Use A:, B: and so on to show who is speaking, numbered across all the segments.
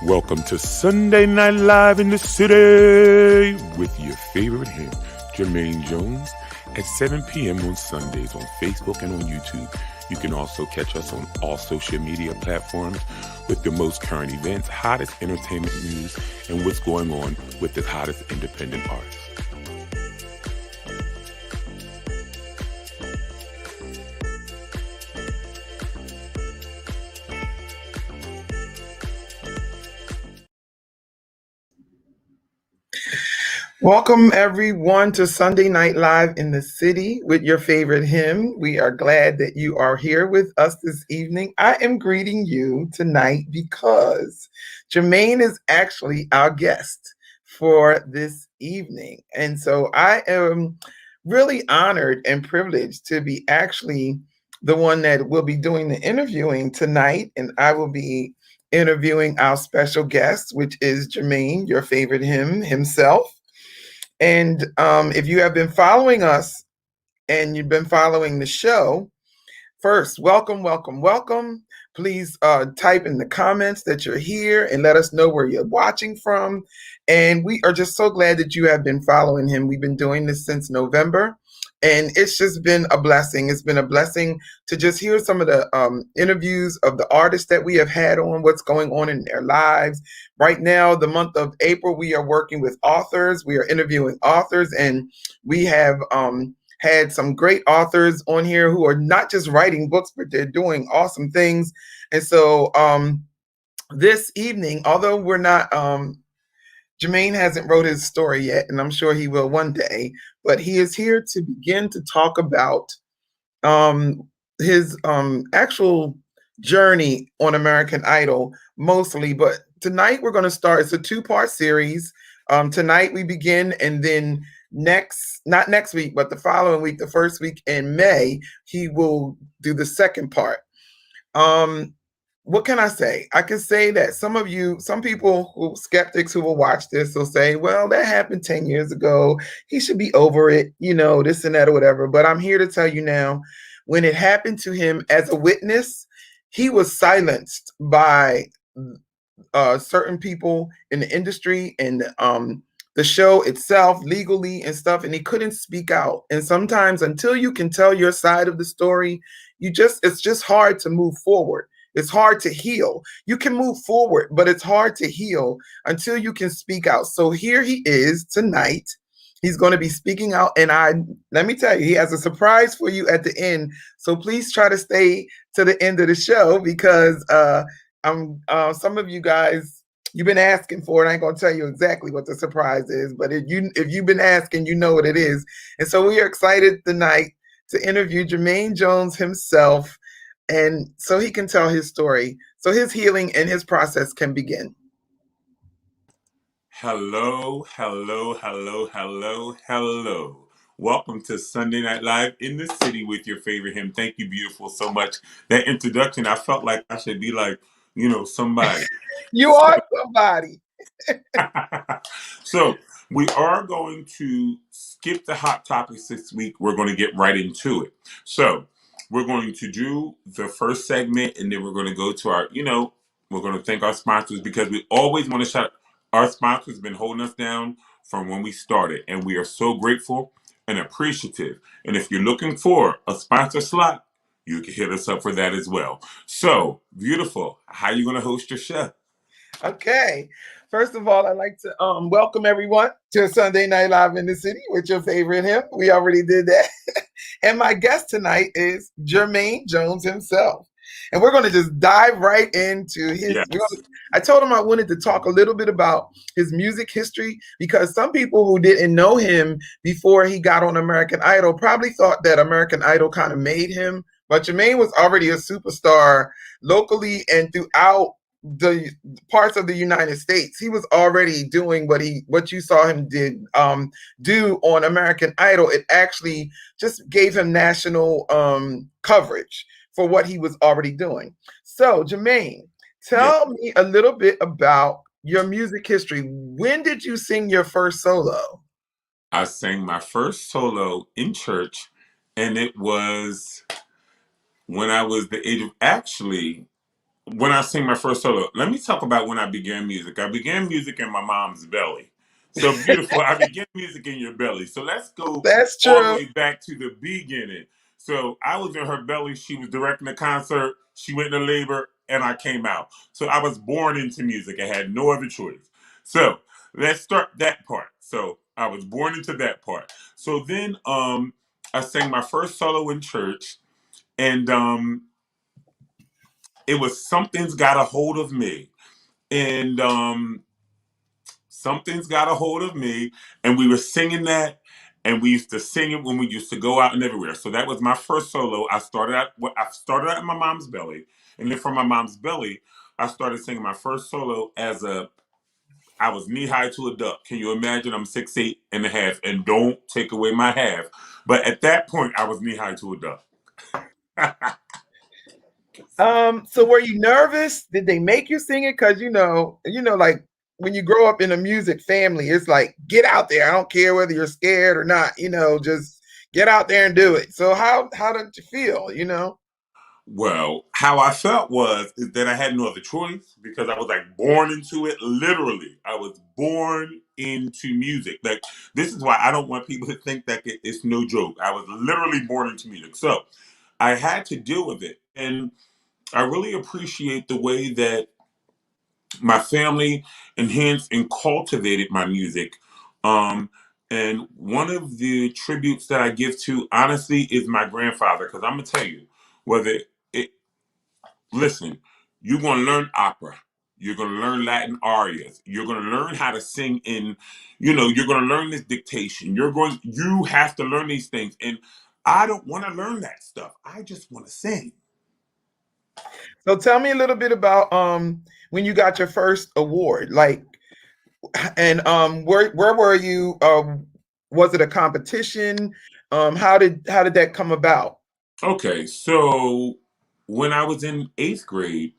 A: Welcome to Sunday Night Live in the City with your favorite him, Jermaine Jones, at 7 p.m. on Sundays on Facebook and on YouTube. You can also catch us on all social media platforms with the most current events, hottest entertainment news, and what's going on with the hottest independent artists.
B: Welcome everyone to Sunday Night Live in the City with your favorite hymn. We are glad that you are here with us this evening. I am greeting you tonight because Jermaine is actually our guest for this evening. And so I am really honored and privileged to be actually the one that will be doing the interviewing tonight. And I will be interviewing our special guest, which is Jermaine, your favorite hymn himself. And if you have been following us and you've been following the show, first, welcome, welcome, welcome. Please type in the comments that you're here and let us know where you're watching from. And we are just so glad that you have been following him. We've been doing this since November. And it's just been a blessing. It's been a blessing to just hear some of the interviews of the artists that we have had on, what's going on in their lives. Right now, the month of April, we are working with authors. We are interviewing authors, and we have had some great authors on here who are not just writing books, but they're doing awesome things. And so this evening, although we're not Jermaine hasn't wrote his story yet, and I'm sure he will one day, but he is here to begin to talk about his actual journey on American Idol mostly. But tonight we're going to start, it's a two-part series. Tonight we begin, and then not next week, but the following week, the first week in May, he will do the second part. What can I say? I can say that some people, skeptics who will watch this will say, well, that happened 10 years ago. He should be over it, this and that or whatever. But I'm here to tell you now, when it happened to him as a witness, he was silenced by certain people in the industry and the show itself legally and stuff, and he couldn't speak out. And sometimes until you can tell your side of the story, it's just hard to move forward. It's hard to heal. You can move forward, but it's hard to heal until you can speak out. So here he is tonight. He's going to be speaking out, and let me tell you, he has a surprise for you at the end. So please try to stay to the end of the show because some of you guys, you've been asking for it. I ain't gonna tell you exactly what the surprise is, but if you've been asking, you know what it is. And so we are excited tonight to interview Jermaine Jones himself, and so he can tell his story, so his healing and his process can begin.
A: Hello, hello, hello, hello, hello. Welcome to Sunday Night Live in the City with your favorite him. Thank you, beautiful, so much. That introduction, I felt like I should be like, somebody.
B: You are somebody.
A: So we are going to skip the hot topics this week. We're going to get right into it. So we're going to do the first segment, and then we're going to go to our, we're going to thank our sponsors because we always want to shout. Our sponsors have been holding us down from when we started, and we are so grateful and appreciative. And if you're looking for a sponsor slot, you can hit us up for that as well. So, beautiful. How are you going to host your show?
B: Okay. First of all, I'd like to welcome everyone to Sunday Night Live in the City with your favorite him. We already did that. And my guest tonight is Jermaine Jones himself. And we're going to just dive right into his.
A: Yes.
B: I told him I wanted to talk a little bit about his music history because some people who didn't know him before he got on American Idol probably thought that American Idol kind of made him. But Jermaine was already a superstar locally and throughout the parts of the United States. He was already doing what you saw him do on American Idol. It actually just gave him national coverage for what he was already doing. So Jermaine, tell me a little bit about your music history. When did you sing your first solo?
A: I sang my first solo in church, and it was when I was the age of, actually, when I sing my first solo, let me talk about when I began music. I began music in my mom's belly. So beautiful. I began music in your belly. So let's go
B: That's
A: all the
B: true.
A: way back to the beginning. So I was in her belly. She was directing the concert. She went into labor and I came out. So I was born into music. I had no other choice. So let's start that part. So I was born into that part. So then I sang my first solo in church, and it was Something's Got a Hold of Me. And Something's Got a Hold of Me. And we were singing that, and we used to sing it when we used to go out and everywhere. So that was my first solo. I started out in my mom's belly. And then from my mom's belly, I started singing my first solo as a I was knee high to a duck. Can you imagine? I'm 6'8" and a half, and don't take away my half. But at that point, I was knee high to a duck.
B: So were you nervous? Did they make you sing it? Because like when you grow up in a music family, it's like get out there. I don't care whether you're scared or not. Just get out there and do it. So how did you feel?
A: Well, how I felt was is that I had no other choice because I was like born into it. Literally, I was born into music. Like this is why I don't want people to think that it's no joke. I was literally born into music, so I had to deal with it, and I really appreciate the way that my family enhanced and cultivated my music. Um, and one of the tributes that I give to, honestly, is my grandfather. Because I'm gonna tell you, whether it listen, you're going to learn opera. You're going to learn Latin arias. You're going to learn how to sing in, you're going to learn this dictation. You have to learn these things. And I don't want to learn that stuff. I just want to sing.
B: So tell me a little bit about when you got your first award. Like, and where were you? Was it a competition? How did that come about?
A: Okay, so when I was in eighth grade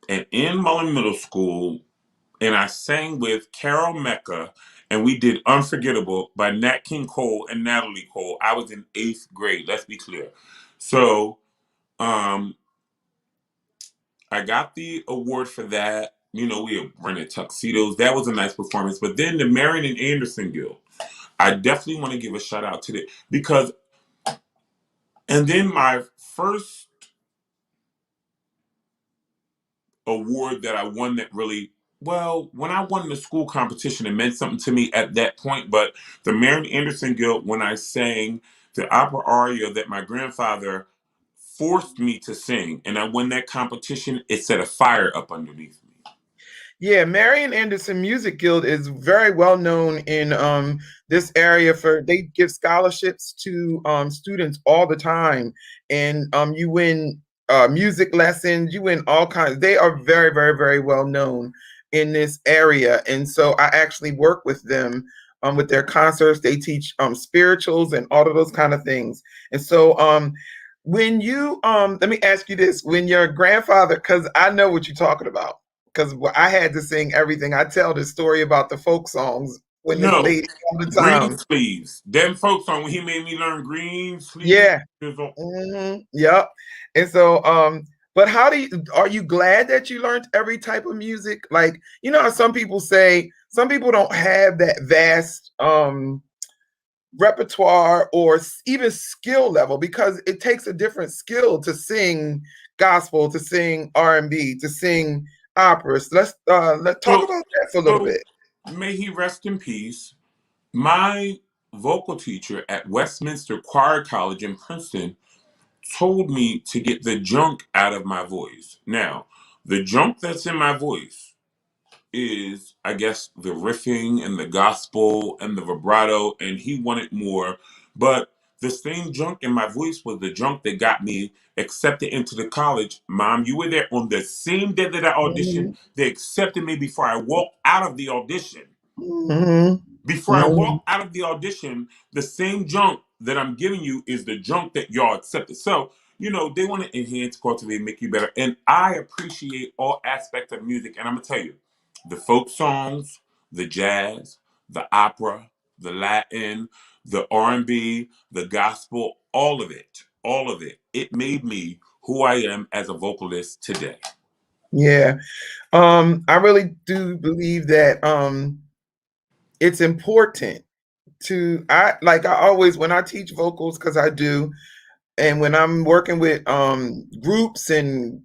A: and in Mullen Middle School, and I sang with Carol Mecca, and we did Unforgettable by Nat King Cole and Natalie Cole. I was in eighth grade, let's be clear. So um, I got the award for that. We rented tuxedos. That was a nice performance. But then the Marion and Anderson Guild, I definitely want to give a shout out to that because, and then my first award that I won that really well, when I won the school competition, it meant something to me at that point. But the Marion Anderson Guild, when I sang the opera aria that my grandfather forced me to sing, and I won that competition, it set a fire up underneath me.
B: Yeah, Marion Anderson Music Guild is very well known in this area for they give scholarships to students all the time, and you win music lessons, you win all kinds. They are very, very, very well known in this area, and so I actually work with them with their concerts. They teach spirituals and all of those kind of things, and so when you let me ask you this: when your grandfather, because I know what you're talking about because I had to sing everything. I tell this story about the folk songs when this
A: No,
B: lady all the
A: green
B: time.
A: sleeves. Them folks on when he made me learn green sleeves.
B: Yeah. Yep. And so, but are you glad that you learned every type of music? Like, how some people say some people don't have that vast repertoire or even skill level because it takes a different skill to sing gospel, to sing R&B, to sing operas. Let's talk
A: So,
B: about that for a little
A: so
B: bit.
A: may he rest in peace. My vocal teacher at Westminster Choir College in Princeton told me to get the junk out of my voice. Now, the junk that's in my voice is, I guess, the riffing and the gospel and the vibrato, and he wanted more. But the same junk in my voice was the junk that got me accepted into the college. Mom, you were there on the same day that I auditioned.
B: Mhm,
A: They accepted me before I walked out of the audition.
B: mhm,
A: Before I
B: mhm.
A: walk out of the audition, the same junk that I'm giving you is the junk that y'all accepted. So, they want to enhance, cultivate, make you better. And I appreciate all aspects of music. And I'm going to tell you, the folk songs, the jazz, the opera, the Latin, the R&B, the gospel, all of it, it made me who I am as a vocalist today.
B: Yeah. I really do believe that it's important to I always when I teach vocals, because I do, and when I'm working with groups and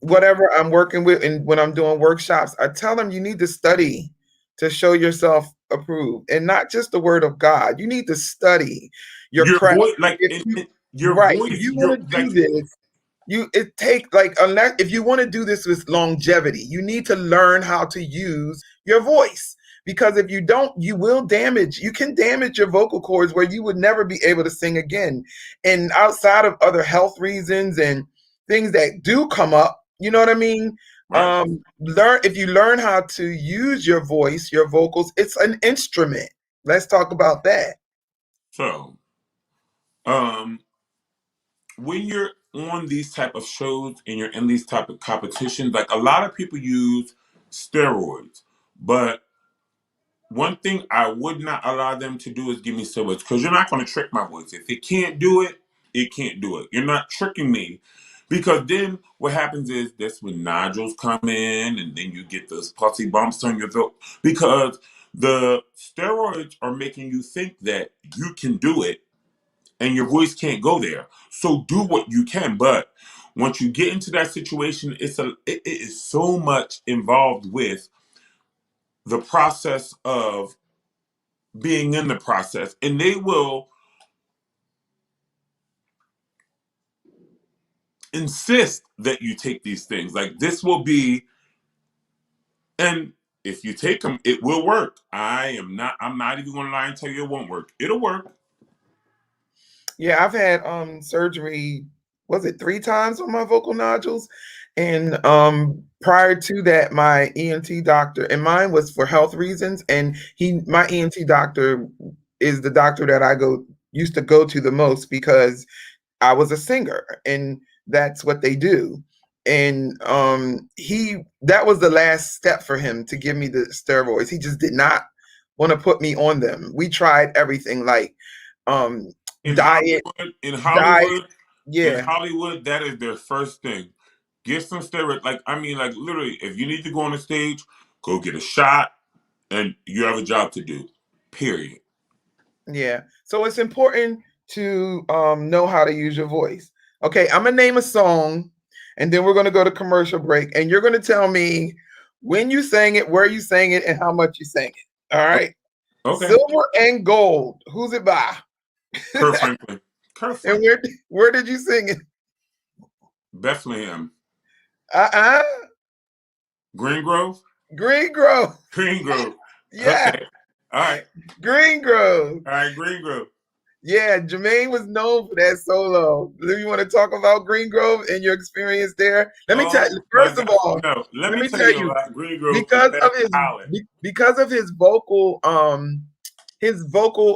B: whatever I'm working with, and when I'm doing workshops, I tell them you need to study to show yourself approved, and not just the word of God. You need to study your
A: Your
B: craft.
A: voice, like
B: If you
A: your
B: right, if
A: voice,
B: you want
A: your
B: to do
A: like
B: this, it take like unless if you want to do this with longevity, you need to learn how to use your voice, because if you don't, you can damage your vocal cords where you would never be able to sing again. And outside of other health reasons and things that do come up, you know what I mean?
A: right.
B: Learn if you learn how to use your voice, your vocals, it's an instrument. Let's talk about that.
A: So, um, when you're on these type of shows and you're in these type of competitions, like a lot of people use steroids, but one thing I would not allow them to do is give me steroids, because you're not going to trick my voice. If it can't do it, it can't do it. You're not tricking me, because then what happens is that's when nodules come in, and then you get those pussy bumps on your throat, because the steroids are making you think that you can do it and your voice can't go there. So do what you can, but once you get into that situation, it is so much involved with the process of being in the process, and they will insist that you take these things. Like this will be, and if you take them, it will work. I'm not even going to lie and tell you it won't work. It'll work.
B: Yeah, I've had surgery, was it 3 times on my vocal nodules? And prior to that, my ENT doctor, and mine was for health reasons, and my ENT doctor is the doctor that I used to go to the most, because I was a singer and that's what they do. And that was the last step for him to give me the steroids. He just did not want to put me on them. We tried everything, like um
A: In
B: diet,
A: Hollywood,
B: diet,
A: in
B: yeah,
A: Hollywood, that is their first thing. Get some steroids. Like I mean, like literally, if you need to go on the stage, go get a shot, and you have a job to do. Period.
B: yeah. So it's important to know how to use your voice. Okay, I'm gonna name a song, and then we're gonna go to commercial break, and you're gonna tell me when you sang it, where you sang it, and how much you sang it. All right.
A: Okay.
B: Silver and Gold. Who's it by?
A: Kurt Franklin. Kurt
B: And
A: Franklin.
B: where did you sing it?
A: Bethlehem.
B: Uh-uh.
A: Green Grove.
B: Green Grove.
A: Green Grove.
B: Yeah,
A: Okay. All right.
B: Green Grove.
A: All right. Green Grove.
B: Yeah, Jermaine was known for that solo. Do you want to talk about Green Grove and your experience there? Let me tell
A: Oh
B: you,
A: my
B: first of
A: God.
B: all,
A: No. Let
B: let
A: me
B: me
A: tell
B: tell
A: you
B: you,
A: about Green Grove and
B: because of
A: Fast Island.
B: because of his vocal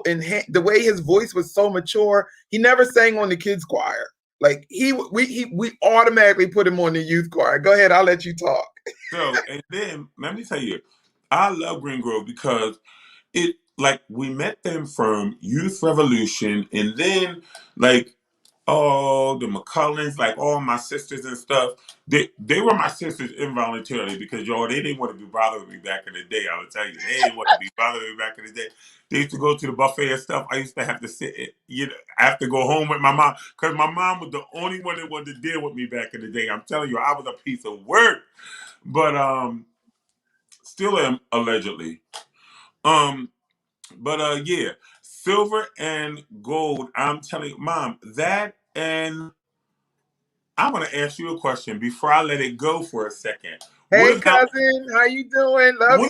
B: and the way his voice was so mature, he never sang on the kids choir. Like we automatically put him on the youth choir. Go ahead, I'll let you talk.
A: So, and then let me tell you, I love Green Grove because it like we met them from Youth Revolution, and then like all the McCullens, like all my sisters and stuff. They were my sisters involuntarily, because y'all, they didn't want to be bothered with me back in the day. I would tell you, they didn't want to be bothered with me back in the day. They used to go to the buffet and stuff. I used to have to I have to go home with my mom, because my mom was the only one that wanted to deal with me back in the day. I'm telling you, I was a piece of work, but still am allegedly. Um, but yeah, silver and gold. I'm telling you, Mom, that, and I'm gonna ask you a question before I let it go for a second. What
B: Hey
A: about
B: cousin, how you doing? Love you.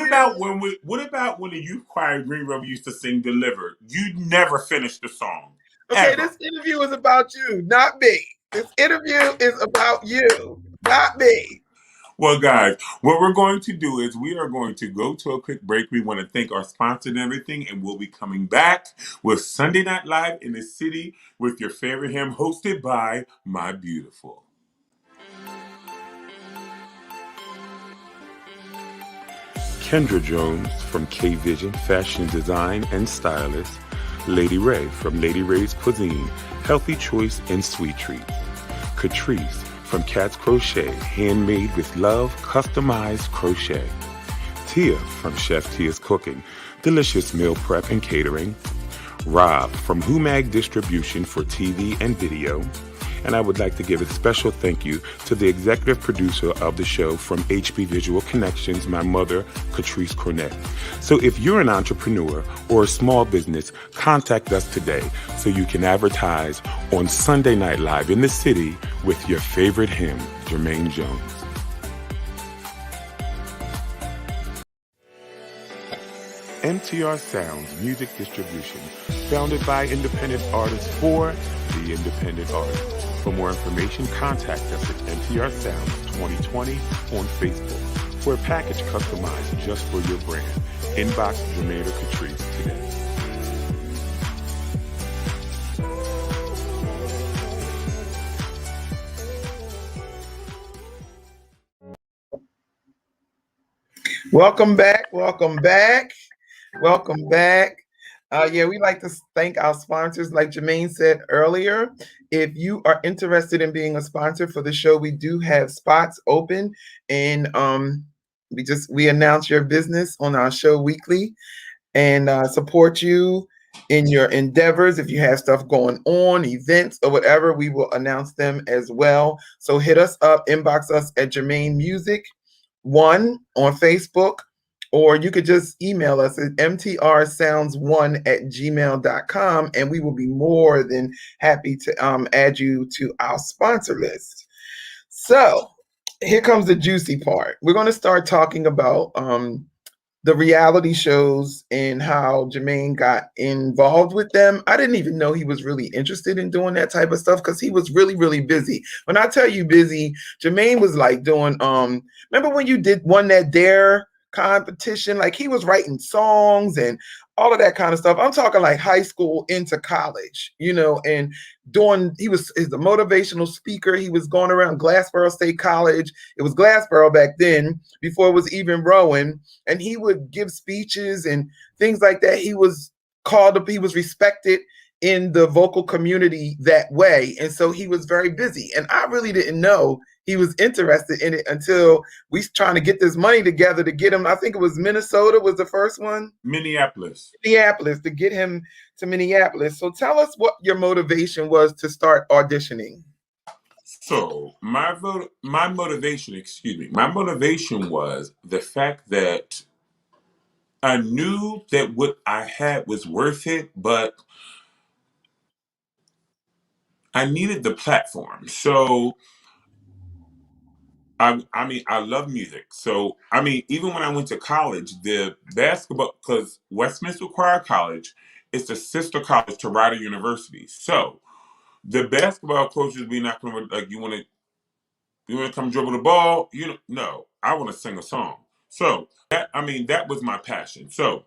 A: what about when the youth choir Green River used to sing "Delivered"? You never finished the song
B: Okay,
A: ever.
B: this interview is about you, not me. This interview is about you, not me.
A: Well, guys, what we're going to do is we are going to go to a quick break. We want to thank our sponsor and everything, and we'll be coming back with Sunday Night Live in the City with your favorite hymn, hosted by My Beautiful. Kendra Jones from K Vision Fashion Design and Stylist, Lady Ray from Lady Ray's Cuisine, Healthy Choice and Sweet Treat, Catrice from Cat's Crochet, handmade with love, customized crochet. Tia from Chef Tia's Cooking, delicious meal prep and catering. Rob from Humag Distribution for TV and video. And I would like to give a special thank you to the executive producer of the show from HB Visual Connections, my mother, Catrice Cornett. So if you're an entrepreneur or a small business, contact us today so you can advertise on Sunday Night Live in the city with your favorite hymn, Jermaine Jones. MTR Sounds Music Distribution, founded by independent artists for the independent artist. For more information, contact us at MTR Sounds 2020 on Facebook for a package customized just for your brand. Inbox Jermaine or Catrice today.
B: Welcome back. Welcome back. Welcome back. We like to thank our sponsors. Like Jermaine said earlier, if you are interested in being a sponsor for the show, we do have spots open, and we announce your business on our show weekly and support you in your endeavors. If you have stuff going on, events or whatever, we will announce them as well. So hit us up, inbox us at Jermaine Music 1 on Facebook, or you could just email us at mtrsounds1@gmail.com, and we will be more than happy to add you to our sponsor list. So here comes the juicy part. We're going to start talking about the reality shows and how Jermaine got involved with them. I didn't even know he was really interested in doing that type of stuff because he was really, really busy. When I tell you busy, Jermaine was like doing, remember when you won that Dare competition? Like he was writing songs and all of that kind of stuff. I'm talking like high school into college, and he was a motivational speaker. He was going around Glassboro State College. It was Glassboro back then before it was even Rowan. And he would give speeches and things like that. He was called up, he was respected in the vocal community that way. And so he was very busy. And I really didn't know he was interested in it until we trying to get this money together to get him. I think it was Minnesota was the first one.
A: Minneapolis,
B: to get him to Minneapolis. So tell us what your motivation was to start auditioning.
A: So my motivation was the fact that I knew that what I had was worth it, but I needed the platform. So I love music. So even when I went to college, the basketball, because Westminster Choir College is the sister college to Rider University. So the basketball coaches be not going to like, you want to come dribble the ball? No, I want to sing a song. So that was my passion. So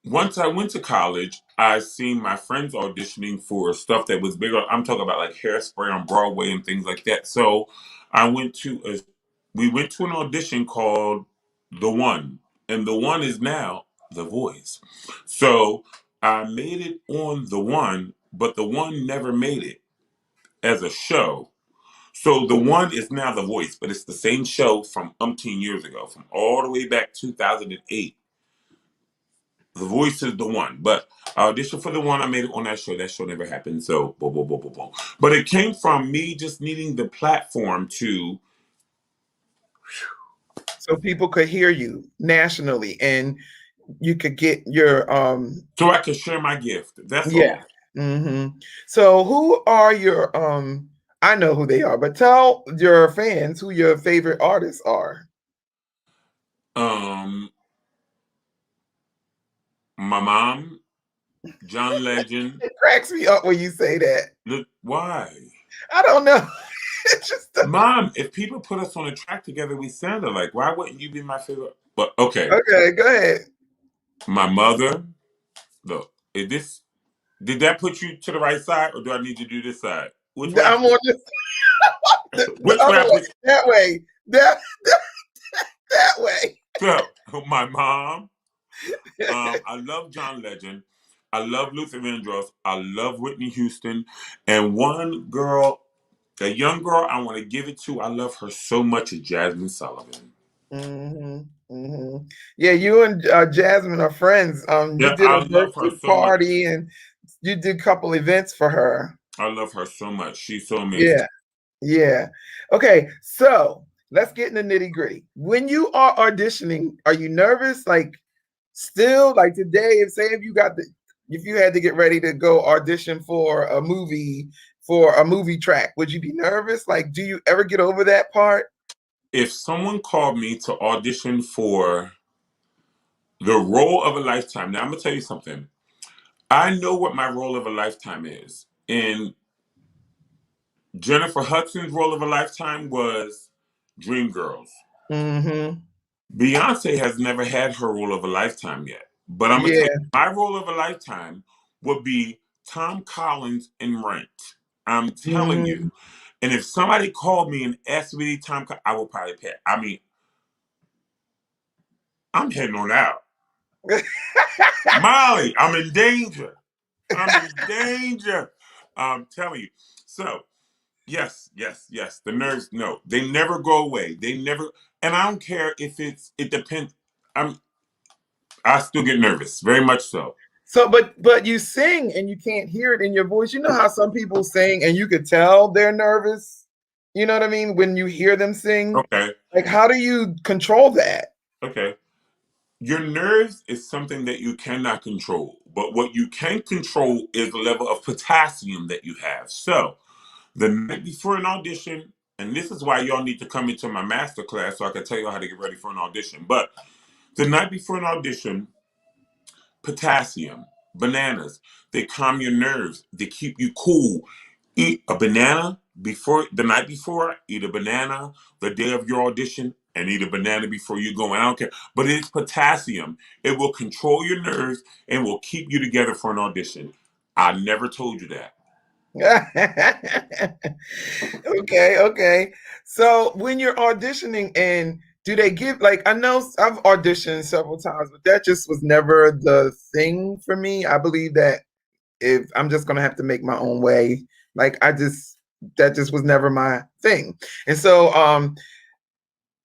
A: once I went to college, I seen my friends auditioning for stuff that was bigger. I'm talking about like Hairspray on Broadway and things like that. So we went to an audition called The One, and The One is now The Voice. So I made it on The One, but The One never made it as a show. So The One is now The Voice, but it's the same show from umpteen years ago, from all the way back 2008. The Voice is The One, but I auditioned for The One. I made it on that show. That show never happened. So, boom, boom, boom, boom, boom. But it came from me just needing the platform to,
B: so people could hear you nationally, and you could get your
A: so I could share my gift. That's
B: yeah.
A: all.
B: Mm-hmm. So who are your I know who they are, but tell your fans who your favorite artists are.
A: My mom, John Legend.
B: It cracks me up when you say that.
A: Look, why?
B: I don't know. It's just
A: Mom, if people put us on a track together, we sound alike. Why wouldn't you be my favorite? But okay.
B: Okay, go ahead.
A: My mother. Look, did that put you to the right side, or do I need to do this side? Which way?
B: I'm on this.
A: Which way?
B: That way. That way.
A: So, my mom. I love John Legend. I love Luther Vandross. I love Whitney Houston. And one girl, A young girl I want to give it to, I love her so much, is Jasmine Sullivan.
B: Hmm. Hmm. Yeah, you and Jasmine are friends. You
A: Yeah,
B: did
A: I
B: a
A: love her
B: birthday
A: so much.
B: party and you did a couple events for her.
A: I love her so much. She's so amazing.
B: Yeah, yeah. Okay, so let's get in the nitty gritty. When you are auditioning, are you nervous? Like, still, like today, if you had to get ready to go audition for a movie track, would you be nervous? Like, do you ever get over that part?
A: If someone called me to audition for the role of a lifetime, now I'm gonna tell you something. I know what my role of a lifetime is. And Jennifer Hudson's role of a lifetime was Dreamgirls.
B: Mm-hmm.
A: Beyonce has never had her role of a lifetime yet. But I'm gonna tell
B: Yeah.
A: you, my role of a lifetime would be Tom Collins in Rent. I'm telling
B: Mm-hmm.
A: you. And if somebody called me and asked me to Tom, I would probably pay. I mean, I'm heading on out. Molly, I'm in danger. I'm in danger. I'm telling you. So, yes, yes, yes. The nerves, no, they never go away. They never, and I don't care if it depends. I still get nervous, very much so.
B: So, but you sing and you can't hear it in your voice. You know how some people sing and you could tell they're nervous. You know what I mean? When you hear them sing,
A: Okay,
B: like how do you control that?
A: okay. Your nerves is something that you cannot control, but what you can control is the level of potassium that you have. So, the night before an audition, and this is why y'all need to come into my master class so I can tell you how to get ready for an audition. But the night before an audition, potassium, bananas, they calm your nerves, they keep you cool. Eat a banana before the night before, eat a banana the day of your audition, and eat a banana before you go. And I don't care. But it's potassium. It will control your nerves and will keep you together for an audition. I never told you that.
B: Okay, okay. So when you're auditioning and do they give like I know I've auditioned several times, but that just was never the thing for me. I believe that if I'm just gonna have to make my own way, like that just was never my thing. And so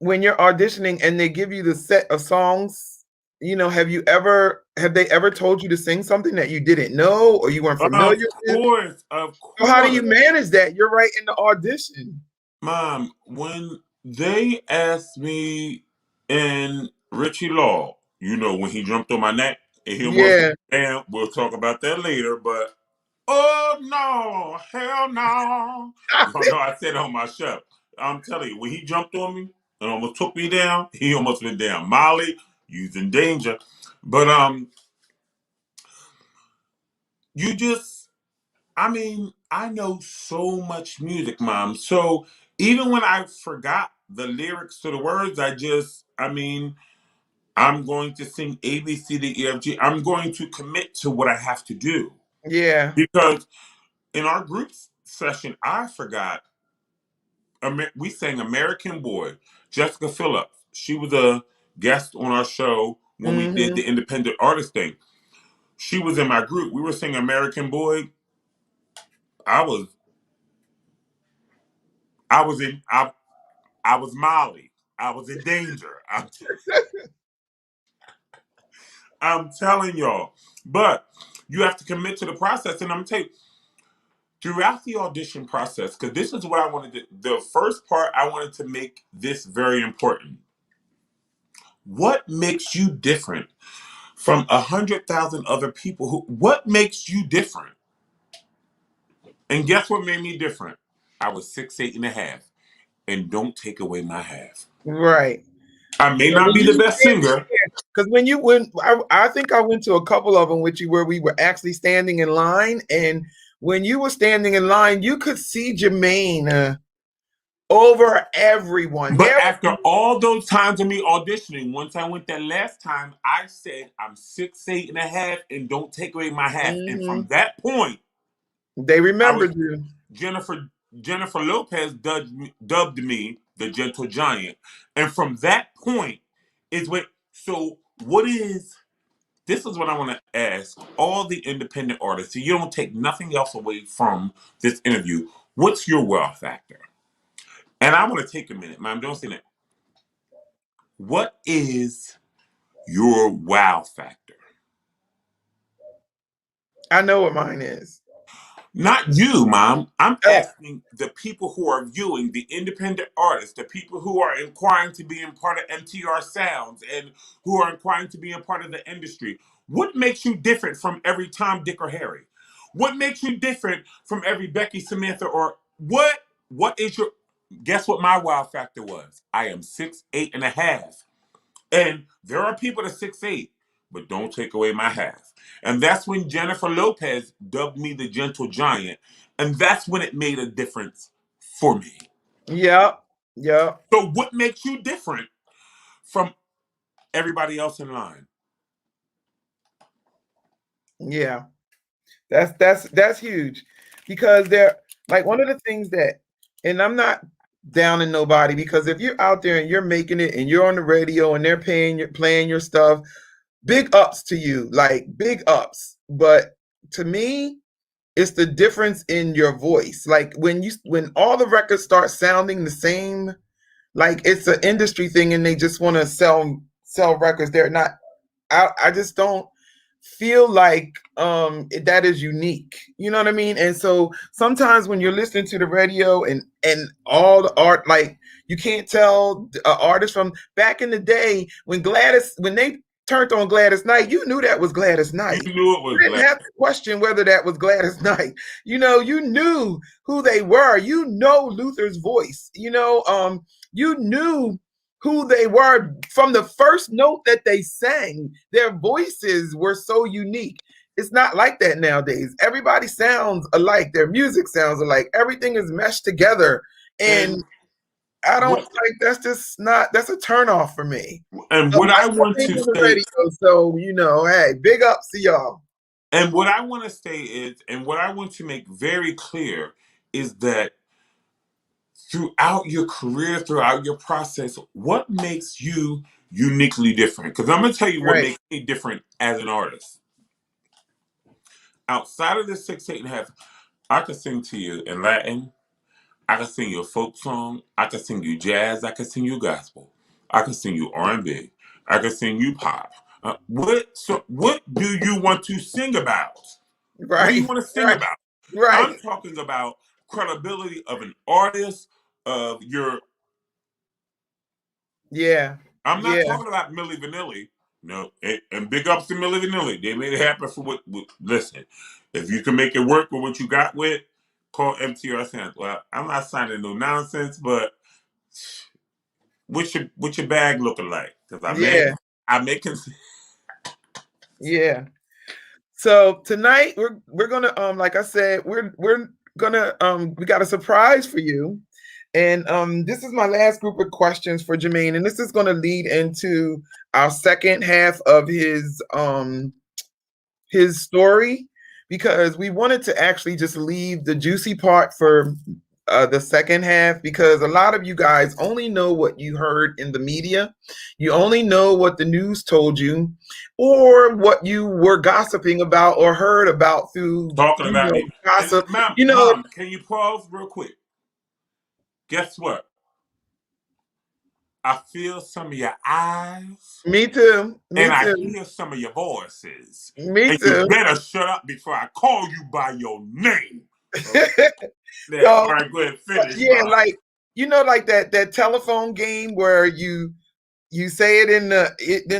B: when you're auditioning and they give you the set of songs, have they ever told you to sing something that you didn't know or you weren't
A: Of
B: familiar with?
A: course, of
B: So how do you
A: course.
B: manage that? You're right in the audition.
A: Mom, when they asked me in Richie Law, when he jumped on my neck and he almost
B: Yeah.
A: and we'll talk about that later, but oh no, hell no. Y'all know I said it on my show. I'm telling you, when he jumped on me and almost took me down, he almost went down. Molly, you's in danger. But you just I mean, I know so much music, Mom. So even when I forgot the lyrics to the words, I'm going to sing A, B, C, D, E, F, G. I'm going to commit to what I have to do.
B: Yeah.
A: Because in our group session, I forgot, we sang American Boy, Jessica Phillips. She was a guest on our show when we did
B: Hmm.
A: the independent artist thing. She was in my group. We were singing American Boy. I was, I was in, I was Molly. I was in danger. I'm telling y'all. But you have to commit to the process. And I'm going to tell you, throughout the audition process, because this is what I wanted to, the first part, I wanted to make this very important. What makes you different from 100,000 other people what makes you different? And guess what made me different? I was 6'8" and a half. And don't take away my half.
B: Right.
A: I may
B: Yeah,
A: not
B: when
A: be the
B: you
A: best
B: stand
A: singer,
B: there, because when I think I went to a couple of them with you where we were actually standing in line, and when you were standing in line, you could see Jermaine over everyone.
A: but
B: There.
A: after all those times of me auditioning, once I went that last time, I said I'm 6'8" and a half and don't take away my half. And from
B: Mhm.
A: that point,
B: They
A: I was
B: remembered you.
A: Jennifer Jennifer Lopez dubbed me the Gentle Giant. And from that point is when so what is this is what I want to ask all the independent artists. So you don't take nothing else away from this interview. What's your wow factor? And I want to take a minute, ma'am. Don't say that. What is your wow factor?
B: I know what mine is.
A: Not you, Mom. I'm
B: Oh,
A: asking the people who are viewing, the independent artists, the people who are inquiring to be in part of MTR Sounds and who are inquiring to be a part of the industry. What makes you different from every Tom, Dick, or Harry? What makes you different from every Becky, Samantha, or what? What is your? Guess what my wow factor was? I am 6'8.5". And there are people that 6'8", but don't take away my half. And that's when Jennifer Lopez dubbed me the gentle giant. And that's when it made a difference for me.
B: yeah, yeah,
A: So what makes you different from everybody else in line?
B: yeah. That's huge because they're like one of the things that, and I'm not downing nobody because if you're out there and you're making it and you're on the radio and they're playing your stuff, big ups to you, like big ups. But to me, it's the difference in your voice. Like when all the records start sounding the same, like it's an industry thing and they just want to sell records. They're not. I just don't feel like that is unique. You know what I mean? And so sometimes when you're listening to the radio and all the art, like you can't tell artists from back in the day when they turned on Gladys Knight, you knew that was Gladys
A: You
B: Knight.
A: knew it
B: You
A: was
B: didn't
A: Gladys.
B: have to question whether that was Gladys Knight. You know, you knew who they were. You know Luther's voice. You knew who they were from the first note that they sang. Their voices were so unique. It's not like that nowadays. Everybody sounds alike. Their music sounds alike. Everything is meshed together. And
A: And
B: I don't
A: what
B: like that's a turnoff for me.
A: and what I
B: I
A: want
B: think
A: to
B: on the
A: say
B: radio, so hey, big ups to y'all.
A: and what I want to say is and what I want to make very clear is that throughout your career, throughout your process, what makes you uniquely different? Because I'm going to tell you what
B: Right,
A: makes me different as an artist. Outside of the 6'8.5", I could sing to you in Latin. I could sing you a folk song. I could sing you jazz. I could sing you gospel. I could sing you R&B. I could sing you pop. What do you want to sing about? What do you
B: right,
A: want to sing
B: right,
A: about? I'm
B: right.
A: talking about credibility of an artist, of your
B: Yeah,
A: I'm not
B: yeah,
A: talking about Millie Vanilli. No, and big ups to Millie Vanilli. They made it happen for listen, if you can make it work with what you got with, call MTR Sounds. Well, I'm not signing no nonsense, but what's your bag looking like? Because
B: yeah,
A: I may
B: yeah. So tonight we're gonna like I said, we're gonna we got a surprise for you. And this is my last group of questions for Jermaine, and this is gonna lead into our second half of his story because we wanted to actually just leave the juicy part for the second half because a lot of you guys only know what you heard in the media. You only know what the news told you or what you were gossiping about or heard about through,
A: talking about me. And
B: gossip.
A: mom,
B: You know,
A: mom, can you pause real quick? Guess what? I feel some of your eyes.
B: me too.
A: And
B: Me
A: I
B: too.
A: hear some of your voices.
B: Me
A: And you
B: too.
A: better shut up before I call you by your name. Okay. Yeah. All
B: So
A: right, go ahead. Finish,
B: yeah,
A: Bob.
B: like like that telephone game where you say it in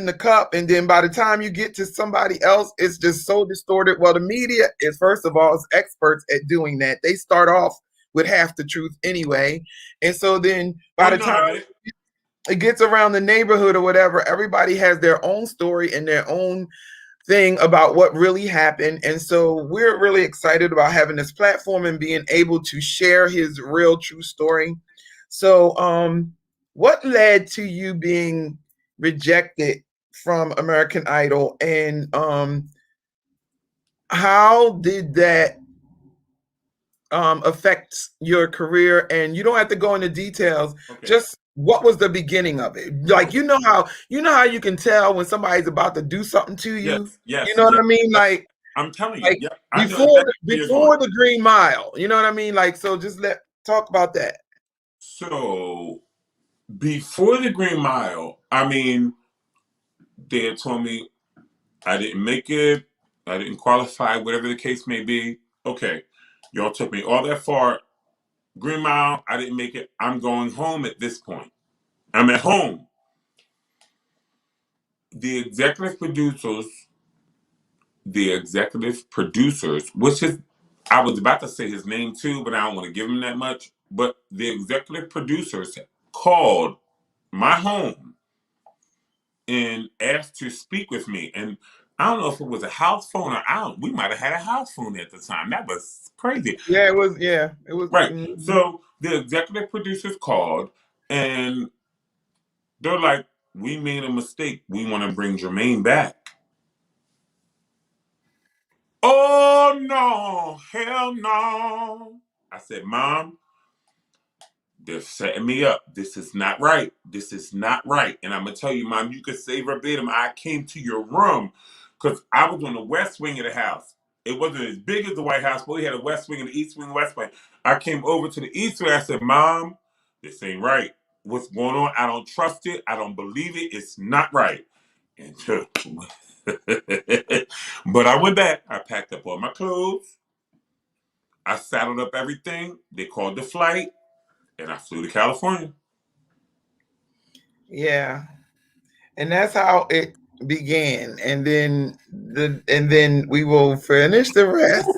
B: the cup and then by the time you get to somebody else it's just so distorted. Well, the media is first of all is experts at doing that. They start off with half the truth anyway, and so then by
A: Or
B: the time
A: none of it.
B: it gets around the neighborhood or whatever, everybody has their own story and their own thing about what really happened. And so we're really excited about having this platform and being able to share his real true story. So what led to you being rejected from American Idol, and how did that affect your career? And you don't have to go into details,
A: Okay.
B: just what was the beginning of it? Like you know how you can tell when somebody's about to do something to you.
A: Yes,
B: You
A: yes,
B: know what
A: yes,
B: I mean?
A: yes.
B: Like
A: I'm telling you.
B: Like
A: Yep. I know
B: before
A: exactly where you're going.
B: before the Green Mile. You know what I mean? Like, so just talk about that.
A: So before the Green Mile, I mean, they had told me I didn't make it, I didn't qualify, whatever the case may be. Okay, y'all took me all that far. Green Mile, I didn't make it. I'm going home at this point. I'm at home. The executive producers, which is, I was about to say his name too, but I don't want to give him that much. But the executive producers called my home and asked to speak with me. And I don't know if it was a house phone or I don't. We might have had a house phone at the time. That was crazy.
B: Yeah, it was. Yeah, it was.
A: Right.
B: Mhm.
A: So the executive producers called and they're like, "We made a mistake. We want to bring Jermaine back." Oh no, hell no. I said, "Mom, they're setting me up. This is not right. This is not right." And I'm gonna tell you, Mom, you could say verbatim, I came to your room because I was on the west wing of the house. It wasn't as big as the White House, but we had a west wing and the east wing, west wing. I came over to the east wing. I said, "Mom, this ain't right. What's going on? I don't trust it. I don't believe it. It's not right." And but I went back. I packed up all my clothes. I saddled up everything. They called the flight, and I flew to California.
B: Yeah, and that's how it began. And then we will finish the rest.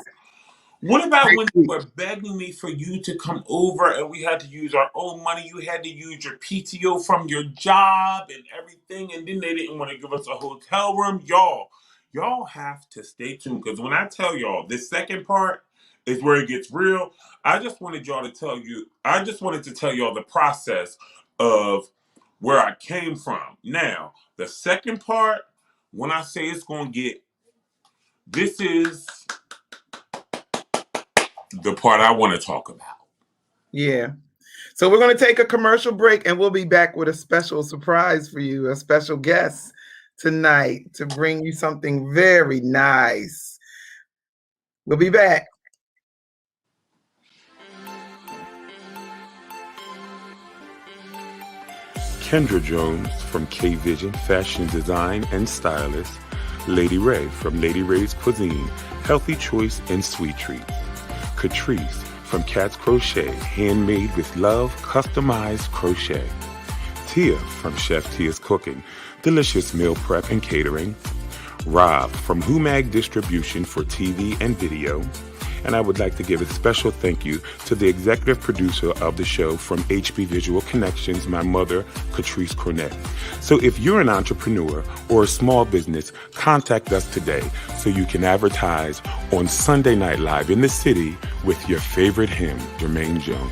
A: What about when
B: Next
A: you
B: week.
A: were begging me for you to come over and we had to use our own money? You had to use your PTO from your job and everything, and then they didn't want to give us a hotel room. Y'all have to stay tuned because when I tell y'all this second part is where it gets real. I just wanted to tell y'all the process of where I came from. Now, the second part, when I say it's gonna get, this is the part I want to talk about.
B: Yeah. So we're going to take a commercial break and we'll be back with a special surprise for you, a special guest tonight to bring you something very nice. We'll be back.
C: Kendra Jones from K Vision Fashion Design and Stylist, Lady Ray from Lady Ray's Cuisine, Healthy Choice and Sweet Treat, Catrice from Cat's Crochet, handmade with love, customized crochet, Tia from Chef Tia's Cooking, delicious meal prep and catering, Rob from Humag Distribution for TV and video. And I would like to give a special thank you to the executive producer of the show from HB Visual Connections, my mother, Catrice Cornett. So if you're an entrepreneur or a small business, contact us today so you can advertise on Sunday Night Live in the city with your favorite hymn, Jermaine Jones.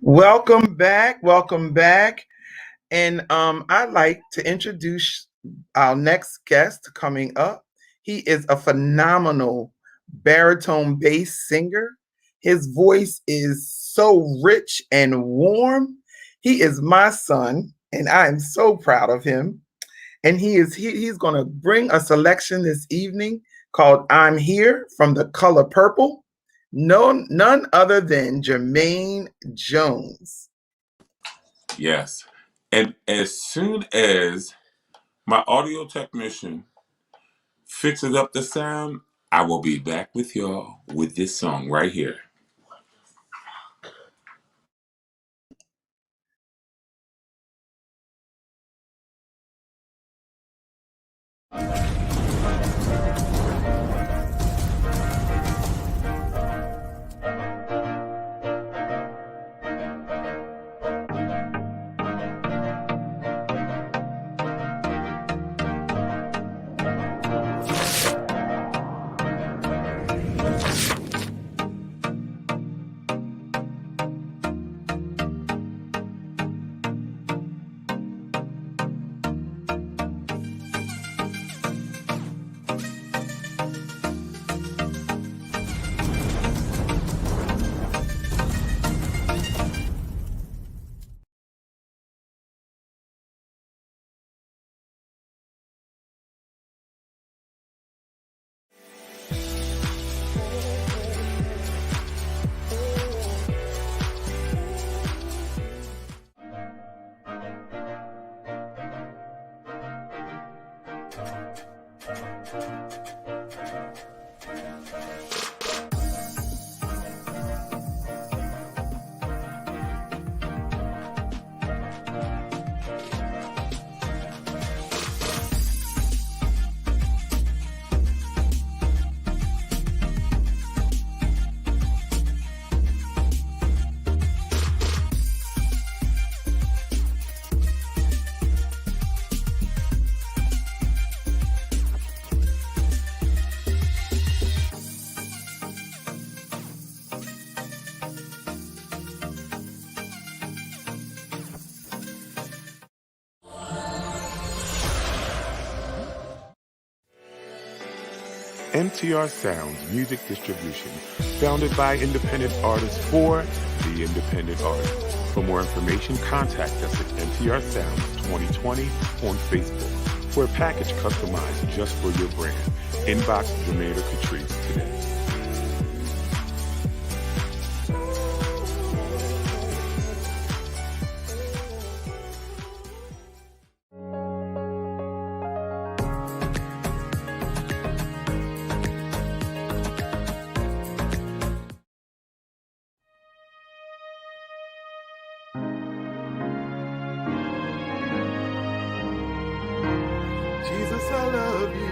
B: Welcome back. Welcome back. And I'd like to introduce our next guest coming up. He is a phenomenal baritone bass singer. His voice is so rich and warm. He is my son, and I am so proud of him. And he's going to bring a selection this evening called "I'm Here" from the color purple. No, none other than Jermaine Jones.
A: Yes. And as soon as my audio technician fixes up the sound, I will be back with y'all with this song right here.
C: MTR Sounds Music Distribution, founded by independent artists for the independent artist. For more information, contact us at MTR Sounds 2020 on Facebook for a package customized just for your brand. Inbox Jermaine or Catrice today.
B: Jesus, I love you.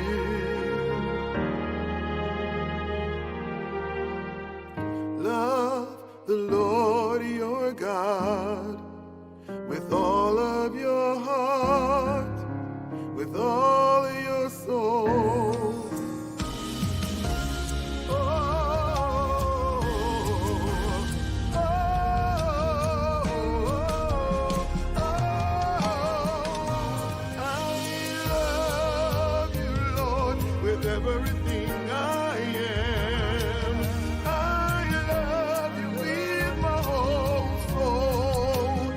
B: Love the Lord your God with all of your heart, with all of your soul. Everything I am, I love you with my whole soul,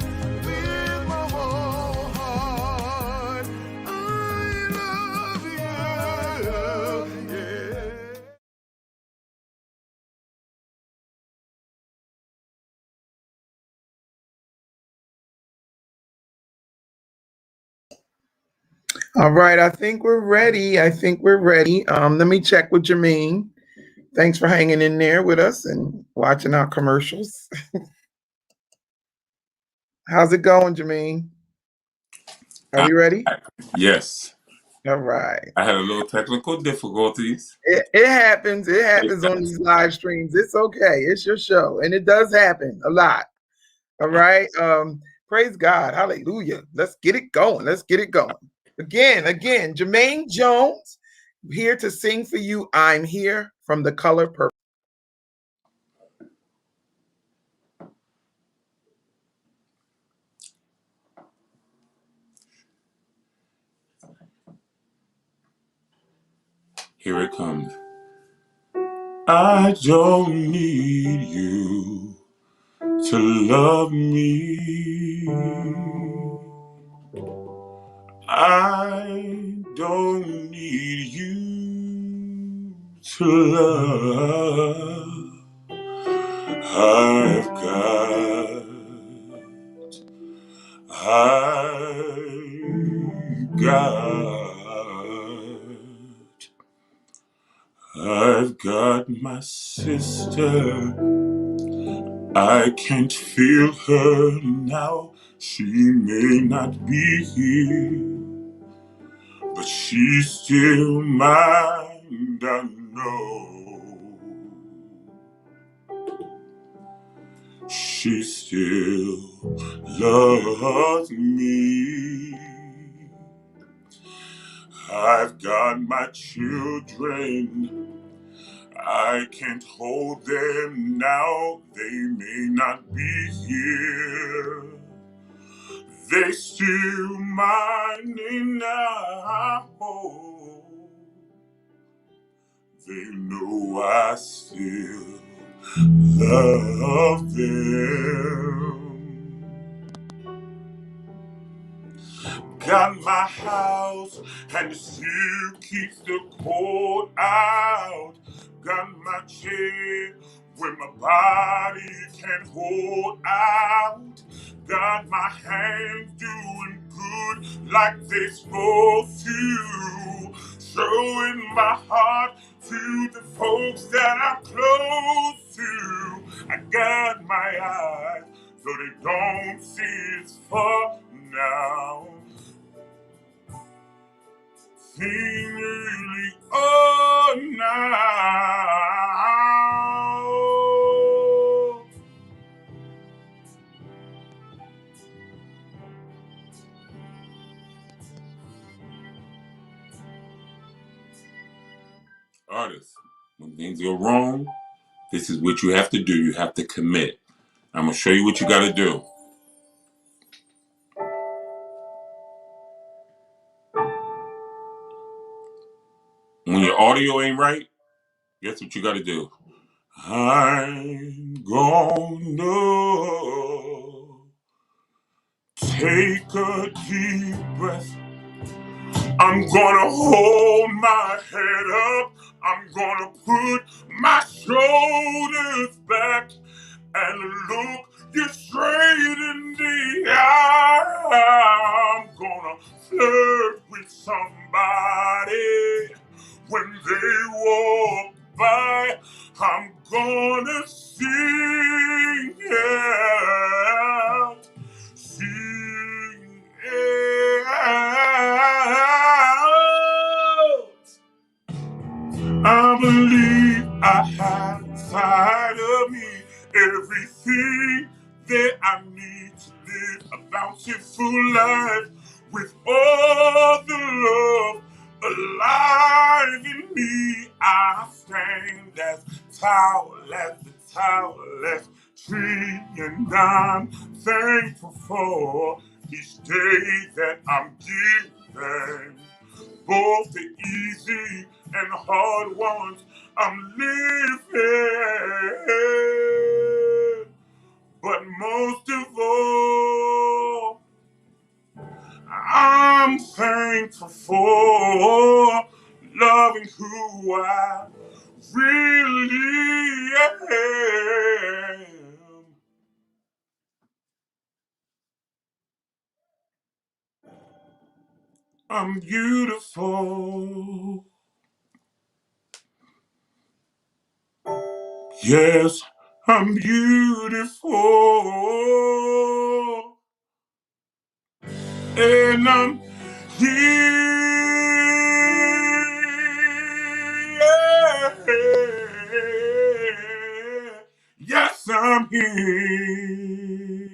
B: with my whole heart. I love you, yeah. All right, I think we're ready. Let me check with Jermaine. Thanks for hanging in there with us and watching our commercials. How's it going, Jermaine? Are we ready?
A: Yes.
B: All right.
A: I had a little technical difficulties.
B: It happens. It happens on these live streams. It's okay. It's your show. And it does happen a lot. All right. Praise God. Hallelujah. Let's get it going. Again, Jermaine Jones here to sing for you. I'm Here from The Color Purple.
A: Here it comes. I don't need you to love me. I don't need you to love. I've got I've got my sister. I can't feel her now. She may not be here, but she's still mine, I know. She still loves me. I've got my children. I can't hold them now. They may not be here. They still mine now. They know I still love them. Got my house and it still keeps the cold out. Got my chair where my body can hold out. Got my hands doing good like they supposed to. Showing my heart to the folks that I'm close to. I got my eyes so they don't see it's far now. Seemingly oh now. Artists, when things go wrong, this is what you have to do. You have to commit. I'm gonna show you what you gotta do. When your audio ain't right, guess what you gotta do? I'm gonna take a deep breath. I'm gonna hold my head up. I'm gonna put my shoulders back and look you straight in the eye. I'm gonna flirt with somebody when they walk by. I'm gonna sing out, sing out. I believe I have inside of me everything that I need to live a bountiful life with all the love alive in me. I stand as tall as the tallest tree, and I'm thankful for each day that I'm given. Both the easy and hard ones I'm living. But most of all, I'm thankful for loving who I really am. I'm beautiful. Yes, I'm beautiful. And I'm here. Yes, I'm here.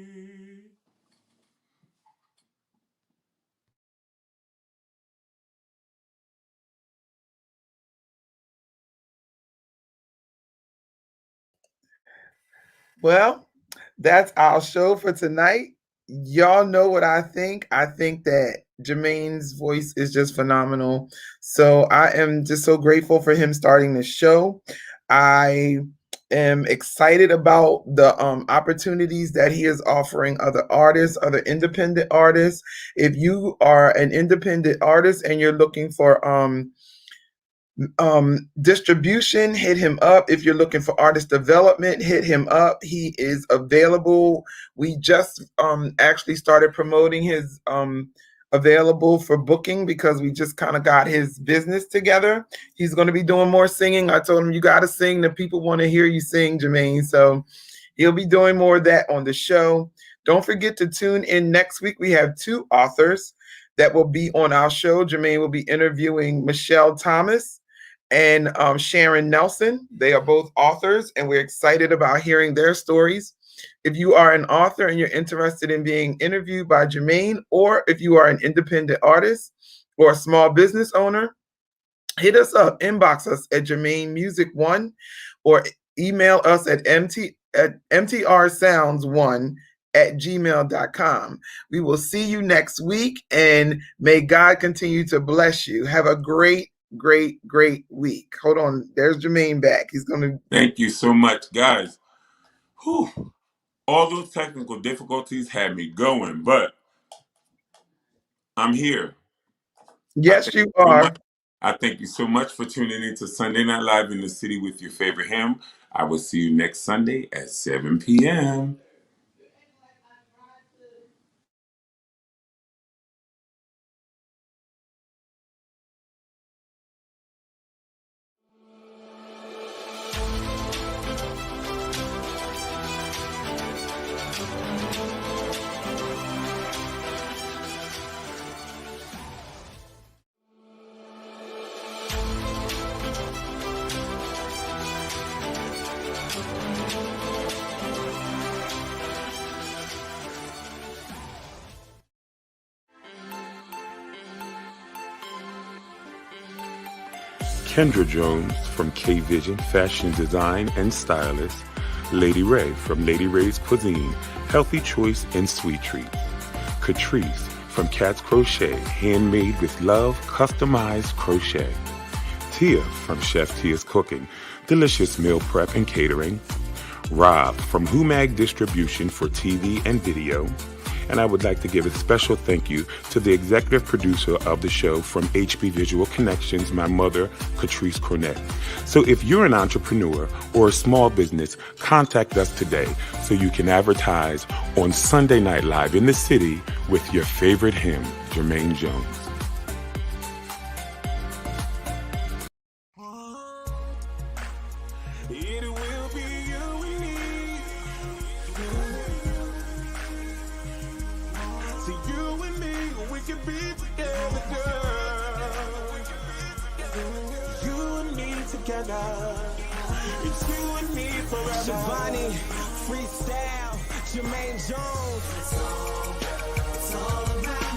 B: Well, that's our show for tonight. Y'all know what I think. I think that Jermaine's voice is just phenomenal. So I am just so grateful for him starting the show. I am excited about the opportunities that he is offering other artists, other independent artists. If you are an independent artist and you're looking for distribution, hit him up. If you're looking for artist development, hit him up. He is available. We just actually started promoting his available for booking because we just kind of got his business together. He's going to be doing more singing. I told him, you got to sing. The people want to hear you sing, Jermaine. So he'll be doing more of that on the show. Don't forget to tune in next week. We have 2 authors that will be on our show. Jermaine will be interviewing Michelle Thomas and Sharon Nelson. They are both authors, and we're excited about hearing their stories. If you are an author and you're interested in being interviewed by Jermaine, or if you are an independent artist or a small business owner, hit us up, inbox us at Jermaine Music One, or email us at mtrsounds1@gmail.com. We will see you next week, and may God continue to bless you. Have a great week. Hold on. There's Jermaine back. He's going to.
A: Thank you so much, guys. Whew. All those technical difficulties had me going, but I'm here.
B: Yes, you are.
A: I thank you so much for tuning in to Sunday Night Live in the City with your favorite hymn. I will see you next Sunday at 7 p.m.
C: Kendra Jones from K Vision Fashion Design and Stylist, Lady Ray from Lady Ray's Cuisine, Healthy Choice and Sweet Treat, Catrice from Cat's Crochet, Handmade with Love, Customized Crochet, Tia from Chef Tia's Cooking, Delicious Meal Prep and Catering, Rob from Humag Distribution for TV and Video, and I would like to give a special thank you to the executive producer of the show from HB Visual Connections, my mother, Catrice Cornett. So if you're an entrepreneur or a small business, contact us today so you can advertise on Sunday Night Live in the City with your favorite hymn, Jermaine Jones.
D: Freestyle, Jermaine Jones. It's all about